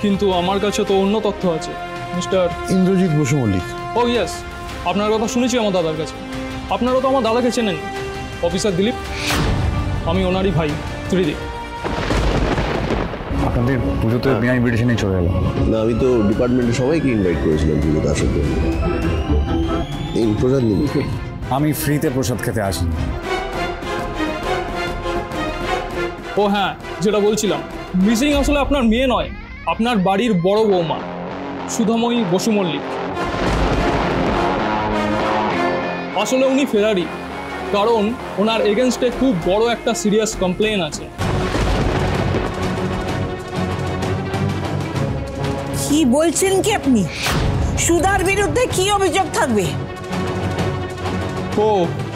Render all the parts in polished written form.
কিন্তু আমার কাছে তো অন্য তথ্য আছে মিস্টার ইন্দ্রজিৎ বসু মল্লিক। ও ইয়েস, আপনার কথা শুনেছি আমার দাদার কাছে। আপনারা তো আমার দাদাকে চেনেন, অফিসার দিলীপ। আমি ওনারই ভাই ত্রিদীপ। আপনাদের পুজোতে বিনা ইনভিটেশনেই চলে এলাম। না, আমি তো ডিপার্টমেন্টের সবাইকে ইনভাইট করেছিলাম পুজোতে আসার জন্য। এই প্রসাদ নিন। আমি ফ্রিতে প্রসাদ খেতে আসিনি। ও হ্যাঁ, যেটা বলছিলাম, মিসিং আসলে আপনার মেয়ে নয়, আপনার বাড়ির বড় বৌমা সুধাময়ী বসু মল্লিক। আসলে উনি ফেরারি, কারণ ওনার এগেনস্টে খুব বড় একটা সিরিয়াস কমপ্লেন আছে। কি বলছেন কি আপনি? সুধার বিরুদ্ধে কি অভিযোগ থাকবে? ও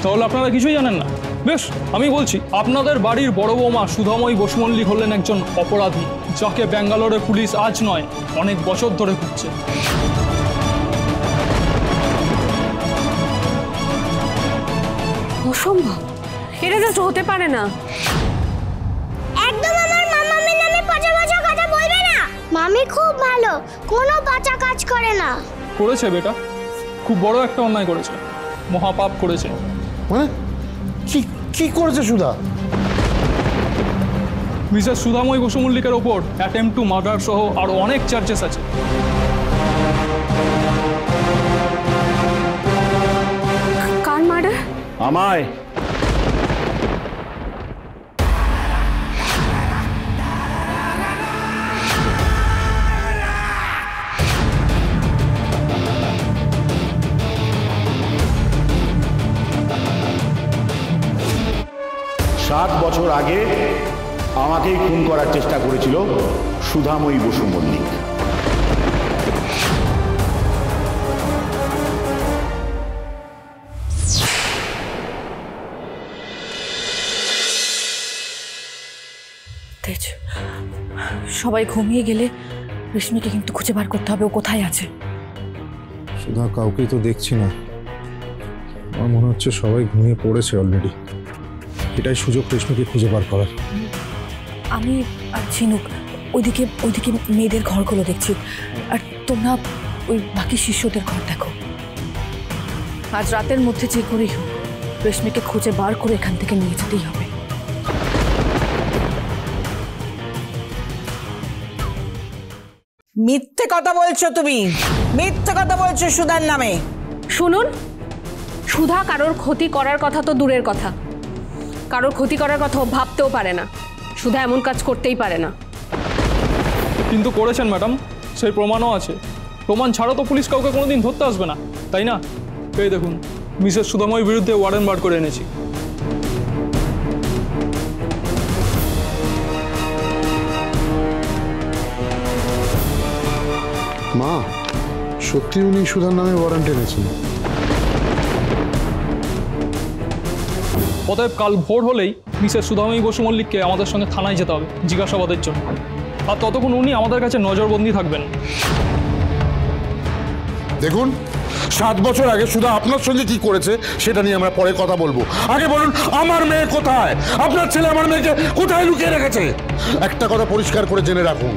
তাহলে আপনারা কিছুই জানেন না? বেশ, আমি বলছি, আপনাদের বাড়ির বড় বৌমা সুধাময়ী বসু মল্লিক হলেন একজন অপরাধী, যাকে ব্যাঙ্গালোরে পুলিশ আজ নয় অনেক বছর ধরে খুঁজছে। অসম্ভব, এটা জাস্ট হতে পারে না। একদম আমার মামামের নামে পচা পচা কথা বলবে না। মামি খুব ভালো, কোনো পচা কাজ করে না। করেছে বেটা, খুব বড় একটা অন্যায় করেছে, মহাপাপ করেছে। মানে কি কি করেছে সুধা? মিসেস সুধাময়ী বসু মল্লিকের ওপর অ্যাটেম্পট টু মার্ডার সহ আরো অনেক চার্জেস আছে। কার মার্ডার? আমায়। সাত বছর আগে আমাকেই খুন করার চেষ্টা করেছিল সুধাময়ী বসু মল্লিক। সবাই ঘুমিয়ে গেলে রেশমিকে কিন্তু খুঁজে বার করতে হবে, ও কোথায় আছে। সুধা কাউকেই তো দেখছি না, আমার মনে হচ্ছে সবাই ঘুমিয়ে পড়েছে অলরেডি। এটাই সুযোগ রেশমিকে খুঁজে বার করার। আমি আর ঝিনুক ওইদিকে মেয়েদের ঘরগুলো দেখছি, আর তোমরা ওই বাকি শিষ্যদের ঘর দেখো। আজ রাতের মধ্যে যে করেই হোক রেশমিকে খুঁজে বার করে এখান থেকে নিয়ে যেতেই হবে। মিথ্যে কথা বলছো তুমি, মিথ্যে কথা বলছো সুধার নামে। শুনুন, সুধা কারোর ক্ষতি করার কথা তো দূরের কথা, কারোর ক্ষতি করার কথা ভাবতেও পারে না। সুধা এমন কাজ করতেই পারে না। কিন্তু করেছেন ম্যাডাম, সেই প্রমাণও আছে। প্রমাণ ছাড়া তো পুলিশ কাউকে কোনোদিন ধরতে আসবে না, তাই না? এই দেখুন, মিসেস সুধাময়ীর বিরুদ্ধে ওয়ারেন্ট বার করে এনেছি। মা, সত্যি উনি সুধার নামে ওয়ারেন্ট এনেছেন? অতএব কাল ভোর হলেই মিসেস সুধাময়ী বসু মল্লিককে আমাদের সঙ্গে থানায় যেতে হবে জিজ্ঞাসাবাদের জন্য, আর ততক্ষণ উনি আমাদের কাছে নজরবন্দি থাকবেন। দেখুন, 7 বছর আগে সুধা আপনার সঙ্গে কি করেছে সেটা নিয়ে আমরা পরে কথা বলবো। আগে বলুন, আমার মেয়ে কোথায়? আপনার ছেলে আমার মেয়েকে কোথায় লুকিয়ে রেখেছে? একটা কথা পরিষ্কার করে জেনে রাখুন,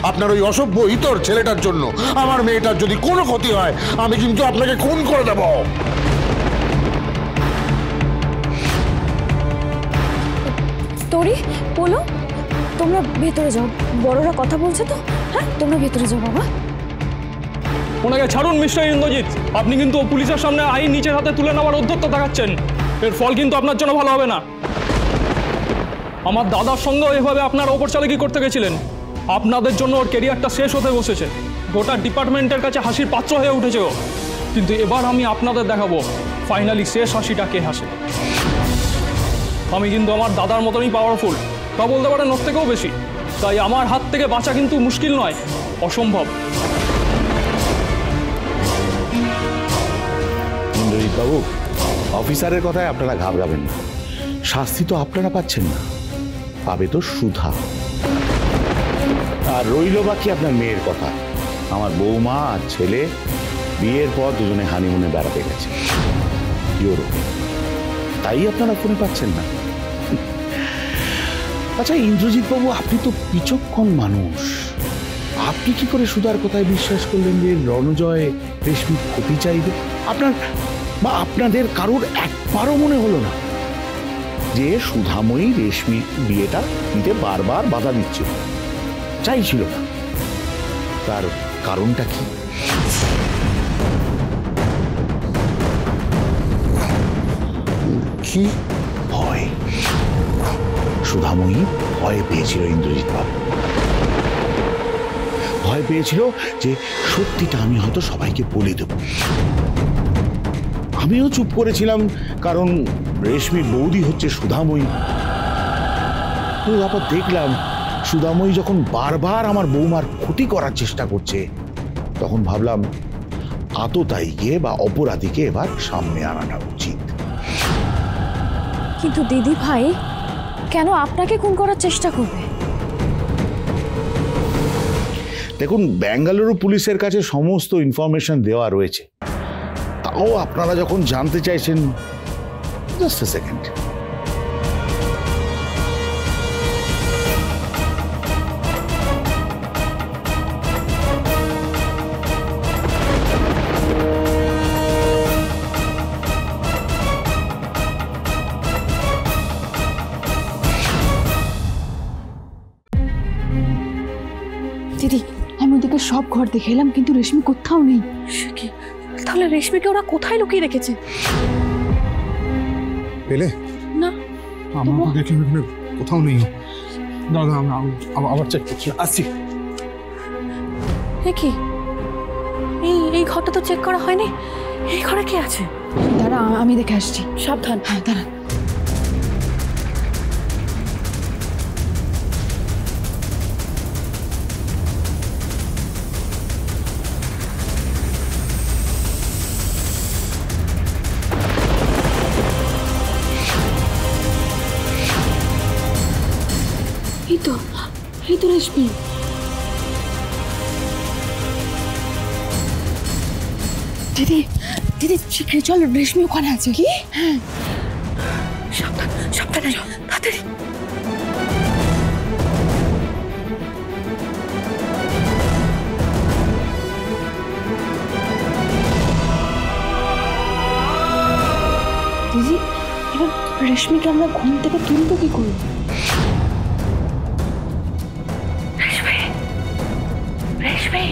আপনার ওই অসভ্য ইতর ছেলেটার জন্য আমার মেয়েটার যদি কোনো ক্ষতি হয়, আমি কিন্তু আপনাকে খুন করে দেব। তোরি বলো, তোমরা ভেতরে যাও, বড়রা কথা বলছে তো। হ্যাঁ, তোমরা ভেতরে যাও বাবা। ওনাকে ছাড়ুন মিস্টার ইন্দ্রজিৎ, আপনি কিন্তু পুলিশের সামনে আইন নিজের হাতে তুলে নেওয়ার উদ্যত দেখাচ্ছেন। এর ফল কিন্তু আপনার জন্য ভালো হবে না। আমার দাদার সঙ্গেও এভাবে আপনার ওপর চালাকি করতে গেছিলেন। আপনাদের জন্য ওর কেরিয়ারটা শেষ হতে বসেছে, গোটা ডিপার্টমেন্টের কাছে হাসির পাত্র হয়ে উঠেছে ও। কিন্তু এবার আমি আপনাদের দেখাবো ফাইনালি শেষ হাসিটা কে হাসে। আমি কিন্তু আমার দাদার মতনই পাওয়ারফুল, তা বলতে পারেন ওর থেকেও বেশি। তাই আমার হাত থেকে বাঁচা কিন্তু মুশকিল নয়, অসম্ভব। ইন্দ্রজিৎ বাবু, অফিসারের কথায় আপনারা ঘাবড়াবেন না। শাস্তি তো আপনারা পাচ্ছেন না, পাবে তো সুধা। আর রইল বাকি আপনার মেয়ের কথা। আমার বৌমা আর ছেলে বিয়ের পর দুজনে হানিমুনে বেড়াতে গেছে ইউরোপে, তাই আপনারা ফোনে পাচ্ছেন না। আচ্ছা ইন্দ্রজিৎ বাবু, আপনি তো বিচক্ষণ মানুষ, আপনি কি করে সুধার কথায় বিশ্বাস করলেন যে রণজয় রেশমির ক্ষতি চাইবে? আপনার বা আপনাদের কারোর একবারও মনে হলো না যে সুধাময়ী রেশমির বিয়েটা দিতে বারবার বাধা দিচ্ছিল, চাইছিল না? তার কারণটা কি? কি ভয়। সুধাময়ী ভয় পেয়েছিল ইন্দ্রজিৎ বাবু, ভয় পেয়েছিল যে সত্যিটা আমি হয়তো সবাইকে বলে দেব। আমিও চুপ করেছিলাম, কারণ রেশমির বৌদি হচ্ছে সুধাময়ী। কিন্তু তারপর দেখলাম সুধাময়ী যখন বারবার আমার বৌমার ক্ষতি করার চেষ্টা করছে, তখন ভাবলাম আততায়ীকে বা অপরাধীকে এবার সামনে আনাটা উচিত। কিন্তু দিদি ভাই কেন আপনাকে খুন করার চেষ্টা করবে? দেখুন, বেঙ্গালুরু পুলিশের কাছে সমস্ত ইনফরমেশন দেওয়া রয়েছে, তাও আপনারা যখন জানতে চাইছেন, জাস্ট এ সেকেন্ড। দিদি আমি ওদিকে সব ঘর দেখে এলাম, কিন্তু রেশমি কোথাও নেই। তাহলে রেশমিকে ওরা কোথায় লুকিয়ে রেখেছে? পেলে না, আমার তো দেখলাম এখানে কোথাও নেই। দাদা আমি আবার চেক করছি, আসছি। কি এই ঘরটা তো চেক করা হয়নি, এই ঘরে কে আছে? দাঁড়া আমি দেখে আসছি। সাবধান। হ্যাঁ দাঁড়া। এই তো রেশমি। দিদি দিদি শীঘ্রই চল, রেশমি ওখানে আছে। কি? হ্যাঁ সাবধান সাবধানে তাড়াতাড়ি। দিদি এবার রেশমিকে আমরা ঘুম থেকে তুলবো কি করে? রেশমি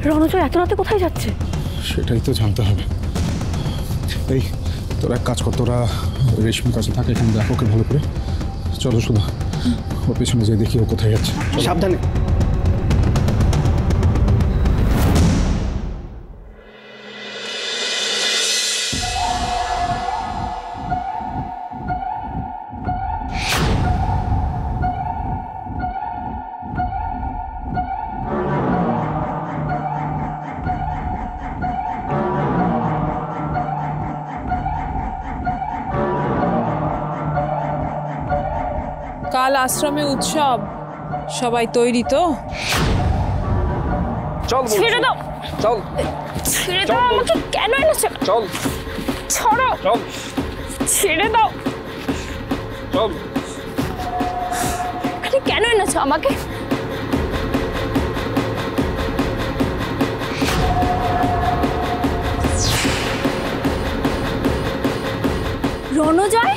রণজয় এত রাতে কোথায় যাচ্ছে? সেটাই তো জানতে হবে। এই তোরা এক কাজ কর, তোরা রেশমির কাছে থাকে, এখানে দেখো ওকে ভালো করে। চলো সুধা, ওর পেছনে যেয়ে দেখি ও কোথায় যাচ্ছে। সাবধানে। কাল আশ্রমে উৎসব, সবাই তৈরি তো? চল ছেড়ে দাও, চল ছেড়ে দাও আমাকে। কেন এনেছো? চল ছাড়ো, চল ছেড়ে দাও। চল। কেন এনেছো আমাকে? রণজয়